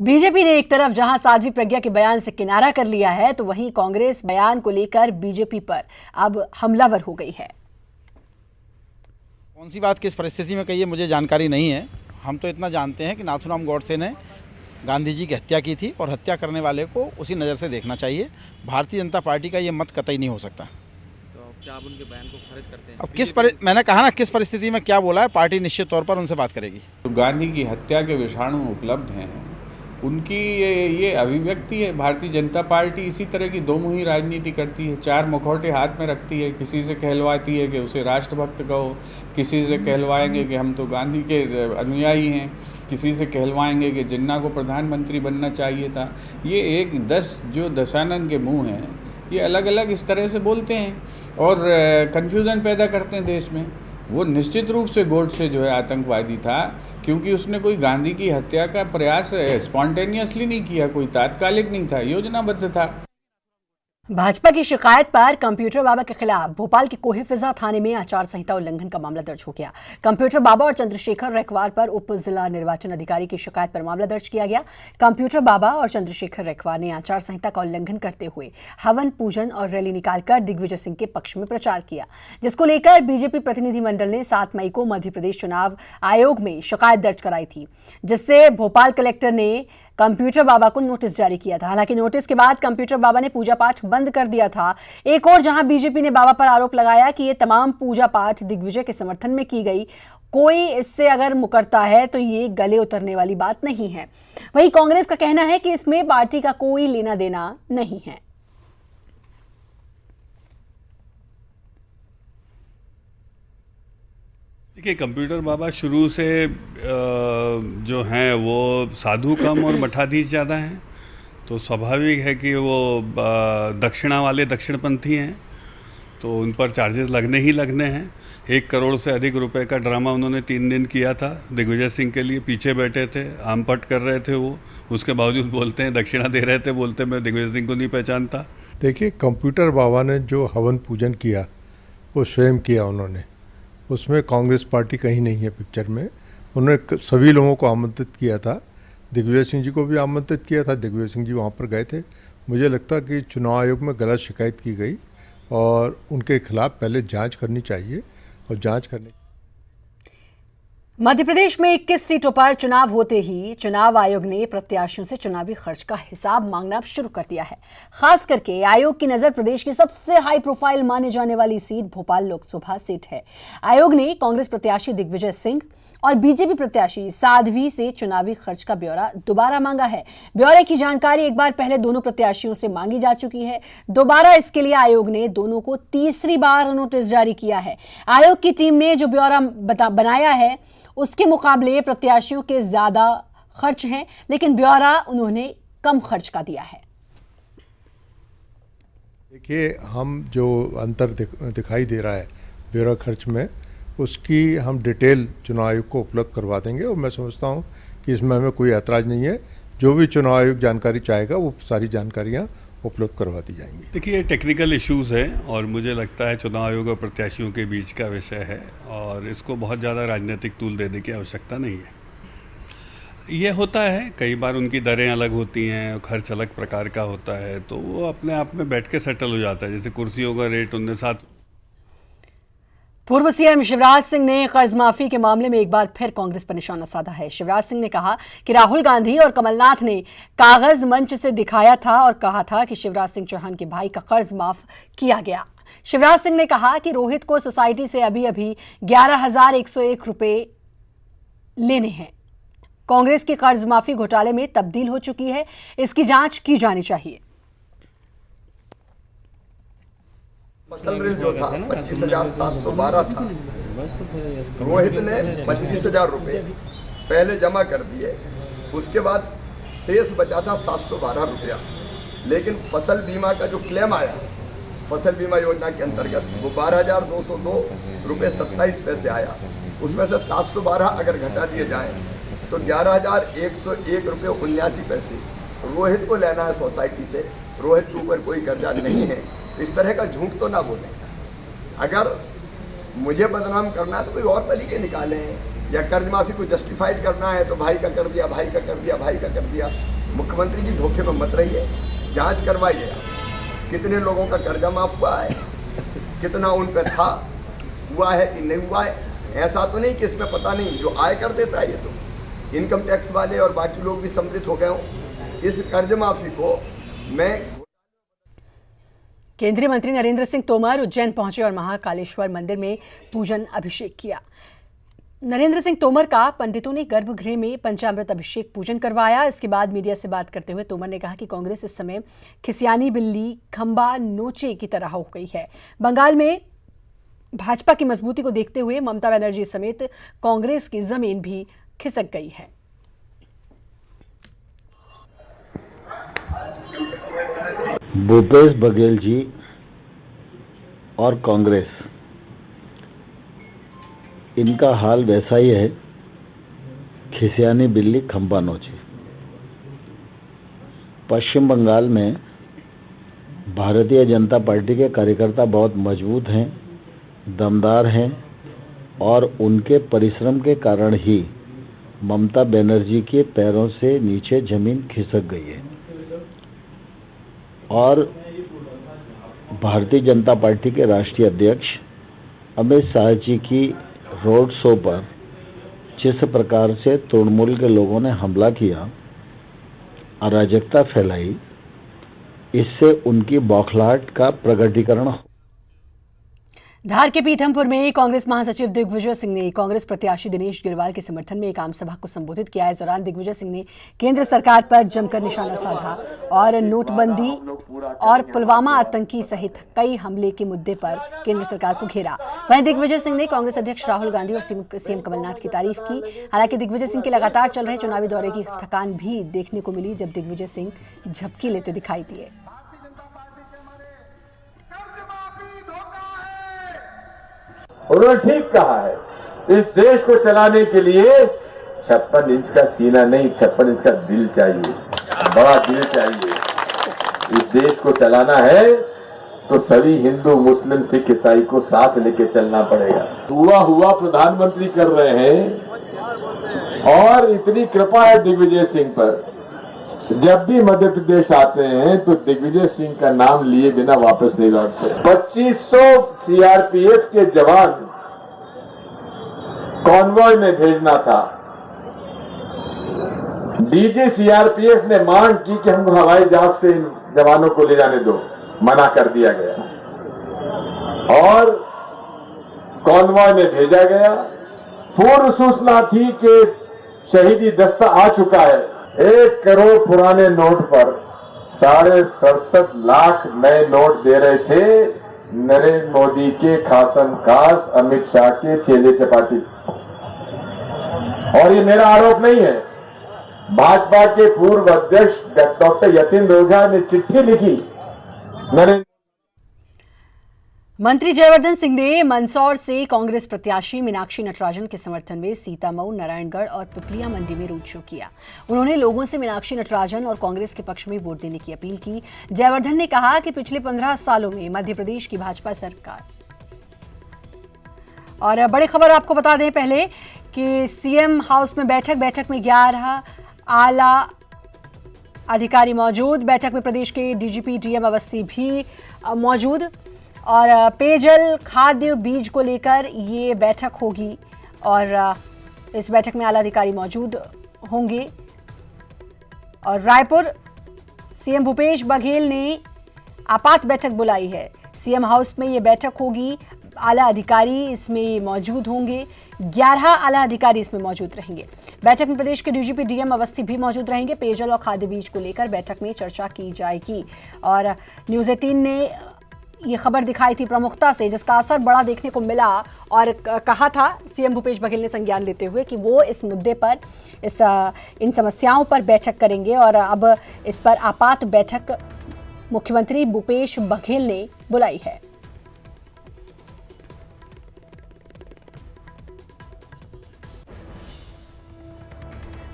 BJP ने एक तरफ जहां साध्वी प्रज्ञा के बयान से किनारा कर लिया है, तो वहीं कांग्रेस बयान को लेकर बीजेपी पर अब हमलावर हो गई है। कौन सी बात किस परिस्थिति में कही है मुझे जानकारी नहीं है। हम तो इतना जानते हैं कि नाथूराम गॉडसे ने गांधी जी की हत्या की थी और हत्या करने वाले को उसी नज़र से देखना चाहिए। भारतीय जनता पार्टी का ये मत कतई नहीं हो सकता। तो क्या आप उनके बयान को खारिज करते हैं? अब मैंने कहा ना किस परिस्थिति में क्या बोला है, पार्टी निश्चित तौर पर उनसे बात करेगी। तो गांधी की हत्या के विषाणु उपलब्ध हैं, उनकी ये अभिव्यक्ति है। भारतीय जनता पार्टी इसी तरह की दोमुही राजनीति करती है, चार मुखौटे हाथ में रखती है। किसी से कहलवाती है कि उसे राष्ट्रभक्त कहो, किसी से कहलवाएंगे कि हम तो गांधी के अनुयायी हैं, किसी से कहलवाएंगे कि जिन्ना को प्रधानमंत्री बनना चाहिए था। ये एक जो दशानन के मुंह हैं, ये अलग अलग इस तरह से बोलते हैं और कन्फ्यूज़न पैदा करते हैं देश में। वो निश्चित रूप से गोडसे जो है आतंकवादी था, क्योंकि उसने कोई गांधी की हत्या का प्रयास स्पॉन्टेनियसली नहीं किया, कोई तात्कालिक नहीं था, योजनाबद्ध था। भाजपा की शिकायत पर कंप्यूटर बाबा के खिलाफ भोपाल के कोहे फिजा थाने में आचार संहिता उल्लंघन का मामला दर्ज हो गया। कंप्यूटर बाबा और चंद्रशेखर रेखवार पर उप जिला निर्वाचन अधिकारी की शिकायत पर मामला दर्ज किया गया। कंप्यूटर बाबा और चंद्रशेखर रेखवार ने आचार संहिता का उल्लंघन करते हुए हवन पूजन और रैली निकालकर दिग्विजय सिंह के पक्ष में प्रचार किया, जिसको लेकर बीजेपी प्रतिनिधिमंडल ने 7 मई को मध्य प्रदेश चुनाव आयोग में शिकायत दर्ज कराई थी, जिससे भोपाल कलेक्टर ने कंप्यूटर बाबा को नोटिस जारी किया था। हालांकि नोटिस के बाद कंप्यूटर बाबा ने पूजा पाठ बंद कर दिया था। एक और जहां बीजेपी ने बाबा पर आरोप लगाया कि ये तमाम पूजा पाठ दिग्विजय के समर्थन में की गई, कोई इससे अगर मुकरता है तो ये गले उतरने वाली बात नहीं है। वहीं कांग्रेस का कहना है कि इसमें पार्टी का कोई लेना देना नहीं है। देखिए, कंप्यूटर बाबा शुरू से जो हैं वो साधु कम और मठाधीश ज़्यादा हैं, तो स्वाभाविक है कि वो दक्षिणा वाले दक्षिणपंथी हैं, तो उन पर चार्जेस लगने ही लगने हैं। 1 करोड़ से अधिक रुपए का ड्रामा उन्होंने 3 दिन किया था दिग्विजय सिंह के लिए। पीछे बैठे थे, आमपट कर रहे थे वो, उसके बावजूद बोलते हैं दक्षिणा दे रहे थे, बोलते मैं दिग्विजय सिंह को नहीं पहचानता। देखिए, कंप्यूटर बाबा ने जो हवन पूजन किया वो स्वयं किया उन्होंने, उसमें कांग्रेस पार्टी कहीं नहीं है पिक्चर में। उन्होंने सभी लोगों को आमंत्रित किया था, दिग्विजय सिंह जी को भी आमंत्रित किया था, दिग्विजय सिंह जी वहाँ पर गए थे। मुझे लगता कि चुनाव आयोग में गलत शिकायत की गई और उनके खिलाफ पहले जांच करनी चाहिए और जांच करने। मध्य प्रदेश में 21 सीटों पर चुनाव होते ही चुनाव आयोग ने प्रत्याशियों से चुनावी खर्च का हिसाब मांगना शुरू कर दिया है। खास करके आयोग की नजर प्रदेश की सबसे हाई प्रोफाइल माने जाने वाली सीट भोपाल लोकसभा सीट है। आयोग ने कांग्रेस प्रत्याशी दिग्विजय सिंह और बीजेपी प्रत्याशी साध्वी से चुनावी खर्च का ब्यौरा दोबारा मांगा है। ब्यौरे की जानकारी एक बार पहले दोनों प्रत्याशियों से मांगी जा चुकी है। दोबारा इसके लिए आयोग ने दोनों को तीसरी बार नोटिस जारी किया है। आयोग की टीम ने जो ब्यौरा बनाया है उसके मुकाबले प्रत्याशियों के ज्यादा खर्च हैं, लेकिन ब्यौरा उन्होंने कम खर्च का दिया है। देखिए, हम जो अंतर दिखाई दे रहा है ब्यौरा खर्च में, उसकी हम डिटेल चुनाव आयोग को उपलब्ध करवा देंगे और मैं समझता हूं कि इसमें हमें कोई ऐतराज़ नहीं है। जो भी चुनाव आयोग जानकारी चाहेगा वो सारी जानकारियां उपलब्ध करवा दी जाएंगी। देखिए, ये टेक्निकल इश्यूज़ हैं और मुझे लगता है चुनाव आयोग और प्रत्याशियों के बीच का विषय है और इसको बहुत ज़्यादा राजनीतिक तूल देने की आवश्यकता नहीं है। ये होता है, कई बार उनकी दरें अलग होती हैं, खर्च अलग प्रकार का होता है, तो वो अपने आप में बैठ के सेटल हो जाता है। जैसे कुर्सियों का रेट उनने 7। पूर्व सीएम शिवराज सिंह ने कर्ज माफी के मामले में एक बार फिर कांग्रेस पर निशाना साधा है। शिवराज सिंह ने कहा कि राहुल गांधी और कमलनाथ ने कागज मंच से दिखाया था और कहा था कि शिवराज सिंह चौहान के भाई का कर्ज माफ किया गया। शिवराज सिंह ने कहा कि रोहित को सोसाइटी से अभी 11,101 रुपए लेने हैं। कांग्रेस की कर्ज माफी घोटाले में तब्दील हो चुकी है, इसकी जांच की जानी चाहिए। फसल ऋण जो था 25,712 था, रोहित ने 25,000 रुपये पहले जमा कर दिए, उसके बाद शेष बचा था 712 रुपया। लेकिन फसल बीमा का जो क्लेम आया फसल बीमा योजना के अंतर्गत वो 12,202 रुपये 27 पैसे आया। उसमें से 712 अगर घटा दिए जाएँ तो 11,101 रुपये 79 पैसे रोहित को लेना है सोसाइटी से। रोहित के ऊपर कोई कर्जा नहीं है। इस तरह का झूठ तो ना बोलें। अगर मुझे बदनाम करना है तो कोई और तरीके निकालें। या कर्ज माफी को जस्टिफाइड करना है तो भाई का कर दिया, भाई का कर दिया, भाई का कर दिया। मुख्यमंत्री जी धोखे में मत रहिए, जांच करवाइए आप कितने लोगों का कर्जा माफ हुआ है, कितना उन पर था, हुआ है कि नहीं हुआ है। ऐसा तो नहीं कि इसमें पता नहीं, जो आय कर देता है ये तो इनकम टैक्स वाले और बाकी लोग भी सम्मिलित हो गए हों। इस कर्ज माफी को मैं केंद्रीय मंत्री नरेंद्र सिंह तोमर उज्जैन पहुंचे और महाकालेश्वर मंदिर में पूजन अभिषेक किया। नरेंद्र सिंह तोमर का पंडितों ने गर्भगृह में पंचामृत अभिषेक पूजन करवाया। इसके बाद मीडिया से बात करते हुए तोमर ने कहा कि कांग्रेस इस समय खिसियानी बिल्ली खंबा नोचे की तरह हो गई है। बंगाल में भाजपा की मजबूती को देखते हुए ममता बनर्जी समेत कांग्रेस की जमीन भी खिसक गई है। भूपेश बघेल जी और कांग्रेस, इनका हाल वैसा ही है, खिसियानी बिल्ली खंबा नोचे। पश्चिम बंगाल में भारतीय जनता पार्टी के कार्यकर्ता बहुत मजबूत हैं, दमदार हैं और उनके परिश्रम के कारण ही ममता बनर्जी के पैरों से नीचे जमीन खिसक गई है। और भारतीय जनता पार्टी के राष्ट्रीय अध्यक्ष अमित शाह जी की रोड शो पर जिस प्रकार से तृणमूल के लोगों ने हमला किया, अराजकता फैलाई, इससे उनकी बौखलाहट का प्रकटीकरण। धार के पीथमपुर में कांग्रेस महासचिव दिग्विजय सिंह ने कांग्रेस प्रत्याशी दिनेश गिरवाल के समर्थन में एक आम सभा को संबोधित किया। इस दौरान दिग्विजय सिंह ने केंद्र सरकार पर जमकर निशाना साधा और नोटबंदी और पुलवामा आतंकी सहित कई हमले के मुद्दे पर केंद्र सरकार को घेरा। वहीं दिग्विजय सिंह ने कांग्रेस अध्यक्ष राहुल गांधी और सीएम कमलनाथ की तारीफ की। हालांकि दिग्विजय सिंह के लगातार चल रहे चुनावी दौरे की थकान भी देखने को मिली, जब दिग्विजय सिंह झपकी लेते दिखाई दिए। उन्होंने ठीक कहा है, इस देश को चलाने के लिए 56 इंच का सीना नहीं, 56 इंच का दिल चाहिए, बड़ा दिल चाहिए। इस देश को चलाना है तो सभी हिंदू, मुस्लिम, सिख, ईसाई को साथ लेके चलना पड़ेगा। हुआ प्रधानमंत्री कर रहे हैं और इतनी कृपा है दिग्विजय सिंह पर, जब भी मध्य प्रदेश आते हैं तो दिग्विजय सिंह का नाम लिए बिना वापस नहीं लौटते। 2500 सीआरपीएफ के जवान कॉन्वॉय में भेजना था। डीजी सीआरपीएफ ने मांग की कि हमको हवाई जहाज से इन जवानों को ले जाने दो, मना कर दिया गया और कॉन्वॉय में भेजा गया। पूर्व सूचना थी कि शहीदी दस्ता आ चुका है। 1 करोड़ पुराने नोट पर 67.5 लाख नए नोट दे रहे थे नरेंद्र मोदी के खासम खास, अमित शाह के चेले चपाटी। और ये मेरा आरोप नहीं है, भाजपा के पूर्व अध्यक्ष डॉक्टर यतीन ओझा ने चिट्ठी लिखी नरेंद्र। मंत्री जयवर्धन सिंह ने मंदसौर से कांग्रेस प्रत्याशी मीनाक्षी नटराजन के समर्थन में सीतामऊ, नारायणगढ़ और पिपलिया मंडी में रोड शो किया। उन्होंने लोगों से मीनाक्षी नटराजन और कांग्रेस के पक्ष में वोट देने की अपील की। जयवर्धन ने कहा कि पिछले 15 सालों में मध्य प्रदेश की भाजपा सरकार। और बड़ी खबर आपको बता दें पहले कि सीएम हाउस में बैठक में 11 आला अधिकारी मौजूद। बैठक में प्रदेश के डीजीपी डीएम अवस्थी भी मौजूद और पेयजल, खाद्य, बीज को लेकर ये बैठक होगी और इस बैठक में आला अधिकारी मौजूद होंगे। और रायपुर सीएम भूपेश बघेल ने आपात बैठक बुलाई है। सीएम हाउस में ये बैठक होगी, आला अधिकारी इसमें मौजूद होंगे, 11 आला अधिकारी इसमें मौजूद रहेंगे। बैठक में प्रदेश के डीजीपी डीएम अवस्थी भी मौजूद रहेंगे। पेयजल और खाद्य बीज को लेकर बैठक में चर्चा की जाएगी। और न्यूज़ 18 ने ये खबर दिखाई थी प्रमुखता से, जिसका असर बड़ा देखने को मिला और कहा था सीएम भूपेश बघेल ने संज्ञान लेते हुए कि वो इस मुद्दे पर इन समस्याओं पर बैठक करेंगे। और अब इस पर आपात बैठक मुख्यमंत्री भूपेश बघेल ने बुलाई है।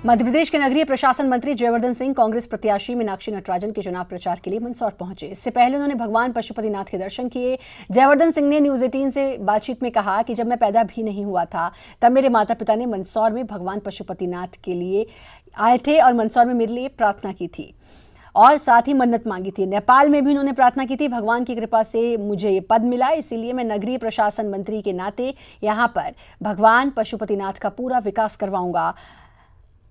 मध्य प्रदेश के नगरीय प्रशासन मंत्री जयवर्धन सिंह कांग्रेस प्रत्याशी मीनाक्षी नटराजन के चुनाव प्रचार के लिए मंदसौर पहुंचे। इससे पहले उन्होंने भगवान पशुपतिनाथ के दर्शन किए। जयवर्धन सिंह ने न्यूज 18 से बातचीत में कहा कि जब मैं पैदा भी नहीं हुआ था तब मेरे माता पिता ने मंदसौर में भगवान पशुपतिनाथ के लिए आए थे और मंदसौर में मेरे लिए प्रार्थना की थी और साथ ही मन्नत मांगी थी। नेपाल में भी उन्होंने प्रार्थना की थी। भगवान की कृपा से मुझे ये पद मिला, इसीलिए मैं नगरीय प्रशासन मंत्री के नाते यहाँ पर भगवान पशुपतिनाथ का पूरा विकास करवाऊंगा।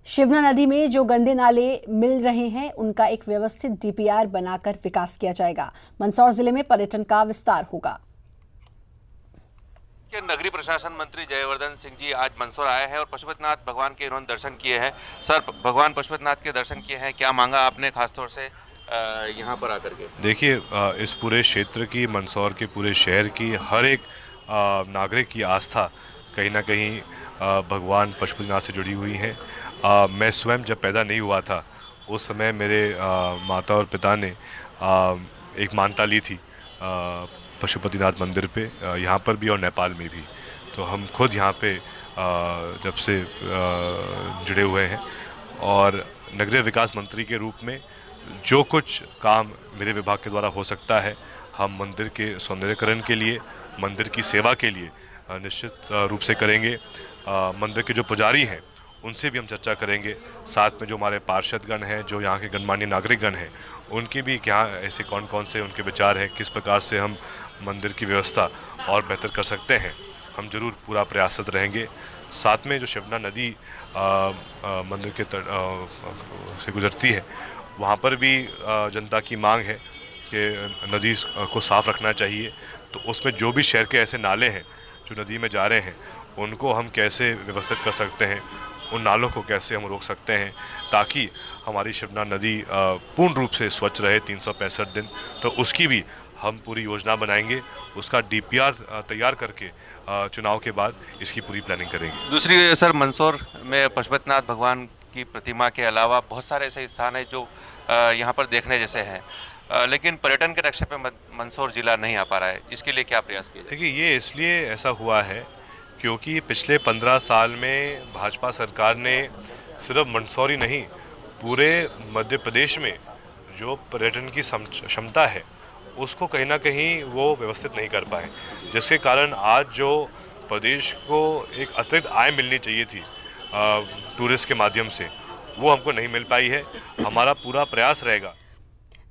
शिवना नदी में जो गंदे नाले मिल रहे हैं उनका एक व्यवस्थित डीपीआर बनाकर विकास किया जाएगा। मंदसौर जिले में पर्यटन का विस्तार होगा। नगरीय प्रशासन मंत्री जयवर्धन सिंह जी आज मंदसौर आए हैं और पशुपतिनाथ भगवान के इन्होंने दर्शन किए हैं। सर, भगवान पशुपतिनाथ के दर्शन किए हैं, क्या मांगा आपने खासतौर से यहाँ पर आकर के? देखिए, इस पूरे क्षेत्र की, मंदसौर के पूरे शहर की हर एक नागरिक की आस्था कहीं ना कहीं भगवान पशुपतिनाथ से जुड़ी हुई है। मैं स्वयं जब पैदा नहीं हुआ था उस समय मेरे माता और पिता ने एक मानता ली थी पशुपतिनाथ मंदिर पे, यहाँ पर भी और नेपाल में भी। तो हम खुद यहाँ पे जब से जुड़े हुए हैं और नगरीय विकास मंत्री के रूप में जो कुछ काम मेरे विभाग के द्वारा हो सकता है हम मंदिर के सौंदर्यीकरण के लिए, मंदिर की सेवा के लिए निश्चित रूप से करेंगे। मंदिर के जो पुजारी हैं उनसे भी हम चर्चा करेंगे, साथ में जो हमारे पार्षदगण हैं, जो यहाँ के गणमान्य नागरिकगण हैं, उनके भी क्या ऐसे कौन कौन से उनके विचार हैं, किस प्रकार से हम मंदिर की व्यवस्था और बेहतर कर सकते हैं, हम जरूर पूरा प्रयासरत रहेंगे। साथ में जो शिवना नदी मंदिर के से गुजरती है, वहाँ पर भी जनता की मांग है कि नदी को साफ़ रखना चाहिए। तो उसमें जो भी शहर के ऐसे नाले हैं जो नदी में जा रहे हैं उनको हम कैसे व्यवस्थित कर सकते हैं, उन नालों को कैसे हम रोक सकते हैं ताकि हमारी शिवना नदी पूर्ण रूप से स्वच्छ रहे 365 दिन। तो उसकी भी हम पूरी योजना बनाएंगे, उसका डीपीआर तैयार करके चुनाव के बाद इसकी पूरी प्लानिंग करेंगे। दूसरी सर, मंदसौर में पशुपतिनाथ भगवान की प्रतिमा के अलावा बहुत सारे ऐसे स्थान हैं जो यहाँ पर देखने जैसे हैं, लेकिन पर्यटन के नक्शे पे मंदसौर जिला नहीं आ पा रहा है, इसके लिए क्या प्रयास किए? देखिए, ये इसलिए ऐसा हुआ है क्योंकि पिछले 15 साल में भाजपा सरकार ने सिर्फ मंदसौर ही नहीं, पूरे मध्य प्रदेश में जो पर्यटन की क्षमता है उसको कहीं ना कहीं वो व्यवस्थित नहीं कर पाए, जिसके कारण आज जो प्रदेश को एक अतिरिक्त आय मिलनी चाहिए थी टूरिस्ट के माध्यम से, वो हमको नहीं मिल पाई है। हमारा पूरा प्रयास रहेगा।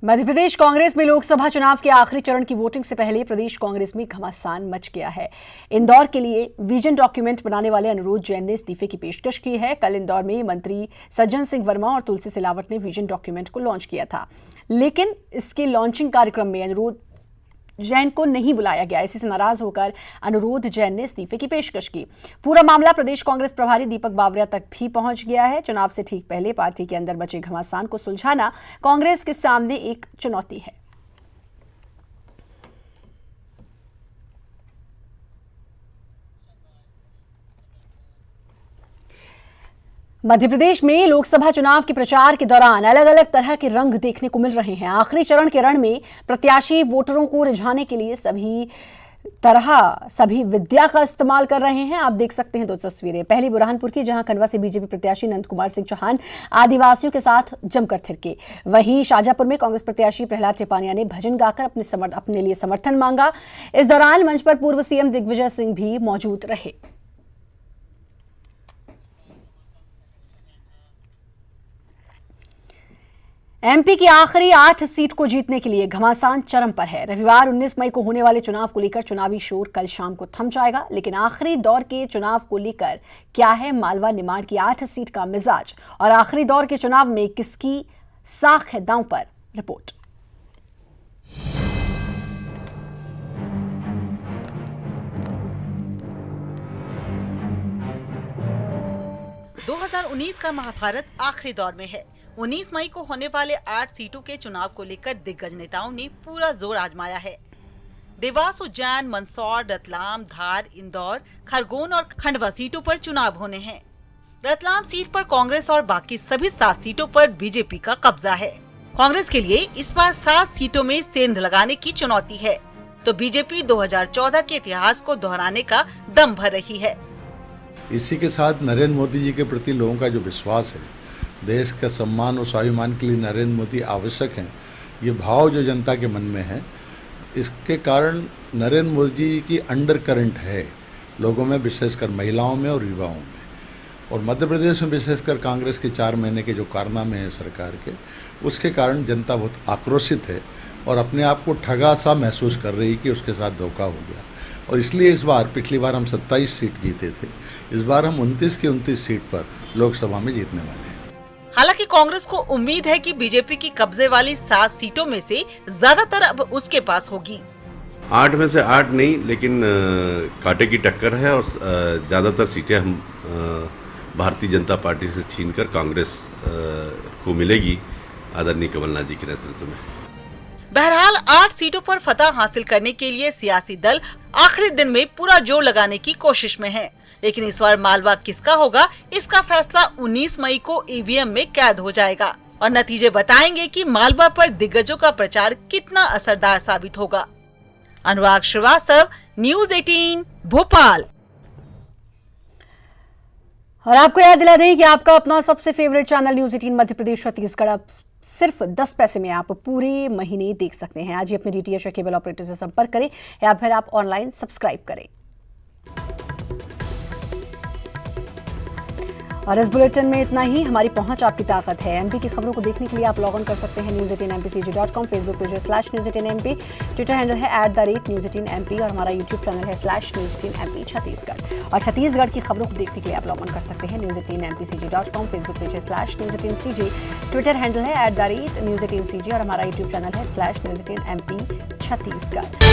मध्य प्रदेश कांग्रेस में लोकसभा चुनाव के आखिरी चरण की वोटिंग से पहले प्रदेश कांग्रेस में घमासान मच गया है। इंदौर के लिए विजन डॉक्यूमेंट बनाने वाले अनुरोध जैन ने इस्तीफे की पेशकश की है। कल इंदौर में मंत्री सज्जन सिंह वर्मा और तुलसी सिलावट ने विजन डॉक्यूमेंट को लॉन्च किया था, लेकिन इसके लॉन्चिंग कार्यक्रम में अनुरोध जैन को नहीं बुलाया गया। इसी से नाराज होकर अनुरोध जैन ने इस्तीफे की पेशकश की। पूरा मामला प्रदेश कांग्रेस प्रभारी दीपक बावरिया तक भी पहुंच गया है। चुनाव से ठीक पहले पार्टी के अंदर बचे घमासान को सुलझाना कांग्रेस के सामने एक चुनौती है। मध्य प्रदेश में लोकसभा चुनाव के प्रचार के दौरान अलग अलग तरह के रंग देखने को मिल रहे हैं। आखिरी चरण के रण में प्रत्याशी वोटरों को रिझाने के लिए सभी विद्या का इस्तेमाल कर रहे हैं। आप देख सकते हैं दो तस्वीरें। पहली बुरहानपुर की, जहां खंडवा से बीजेपी प्रत्याशी नंद कुमार सिंह चौहान आदिवासियों के साथ जमकर थिरके। वहीं शाजापुर में कांग्रेस प्रत्याशी प्रहलाद टिपानिया ने भजन गाकर अपने लिए समर्थन मांगा। इस दौरान मंच पर पूर्व सीएम दिग्विजय सिंह भी मौजूद रहे। एमपी की आखिरी 8 सीट को जीतने के लिए घमासान चरम पर है। रविवार 19 मई को होने वाले चुनाव को लेकर चुनावी शोर कल शाम को थम जाएगा, लेकिन आखिरी दौर के चुनाव को लेकर क्या है मालवा निमाड़ की 8 सीट का मिजाज और आखिरी दौर के चुनाव में किसकी साख है दांव पर? रिपोर्ट। (2019) का महाभारत आखिरी दौर में है। 19 मई को होने वाले 8 सीटों के चुनाव को लेकर दिग्गज नेताओं ने पूरा जोर आजमाया है। देवास, उज्जैन, मंदसौर, रतलाम, धार, इंदौर, खरगोन और खंडवा सीटों पर चुनाव होने हैं। रतलाम सीट पर कांग्रेस और बाकी सभी 7 सीटों पर बीजेपी का कब्जा है। कांग्रेस के लिए इस बार 7 सीटों में सेंध लगाने की चुनौती है, तो बीजेपी 2014 के इतिहास को दोहराने का दम भर रही है। इसी के साथ नरेंद्र मोदी जी के प्रति लोगों का जो विश्वास है, देश का सम्मान और स्वाभिमान के लिए नरेंद्र मोदी आवश्यक हैं, ये भाव जो जनता के मन में है, इसके कारण नरेंद्र मोदी जी की अंडर करंट है लोगों में, विशेषकर महिलाओं में और युवाओं में। और मध्य प्रदेश में विशेषकर कांग्रेस के 4 महीने के जो कारनामे हैं सरकार के, उसके कारण जनता बहुत आक्रोशित है और अपने आप को ठगा सा महसूस कर रही कि उसके साथ धोखा हो गया। और इसलिए इस बार, पिछली बार हम 27 सीट जीते थे, इस बार हम 29 की 29 सीट पर लोकसभा में जीतने वाले हैं। हालांकि कांग्रेस को उम्मीद है कि बीजेपी की कब्जे वाली 7 सीटों में से ज्यादातर अब उसके पास होगी। 8 में से 8 नहीं, लेकिन कांटे की टक्कर है और ज़्यादातर सीटें हम भारतीय जनता पार्टी से छीनकर कांग्रेस को मिलेगी आदरणीय कमलनाथ जी के नेतृत्व में। बहरहाल 8 सीटों पर फतह हासिल करने के लिए सियासी दल आखिरी दिन में पूरा जोर लगाने की कोशिश में है। लेकिन इस बार मालवा किसका होगा, इसका फैसला 19 मई को ईवीएम में कैद हो जाएगा और नतीजे बताएंगे कि मालवा पर दिग्गजों का प्रचार कितना असरदार साबित होगा। अनुराग श्रीवास्तव, न्यूज़ 18 भोपाल। और आपको याद दिला दें कि आपका अपना सबसे favourite channel news 18 Madhya Pradesh Chhattisgarh अब सिर्फ 10 पैसे में आप पूरे महीने देख सकते हैं। आज ही अपने डीटीएच केबल ऑपरेटर से संपर्क करें या फिर आप ऑनलाइन सब्सक्राइब करें। और इस बुलेटिन में इतना ही। हमारी पहुंच आपकी ताकत है। एमपी की खबरों को देखने के लिए आप लॉग ऑन कर सकते हैं news18mpcg.com, फेसबुक पेज है /news18mp, ट्विटर हैंडल है @news18mp और हमारा यूट्यूब चैनल है /news18mp छत्तीसगढ़। और छत्तीसगढ़ की खबरों को देखने के लिए आप लॉग ऑन कर सकते हैं news18mpcg.com, फेसबुक पेज है /news18cg, ट्विटर हैंडल है @news18cg और हमारा यूट्यूब चैनल है /news18mp छत्तीसगढ़।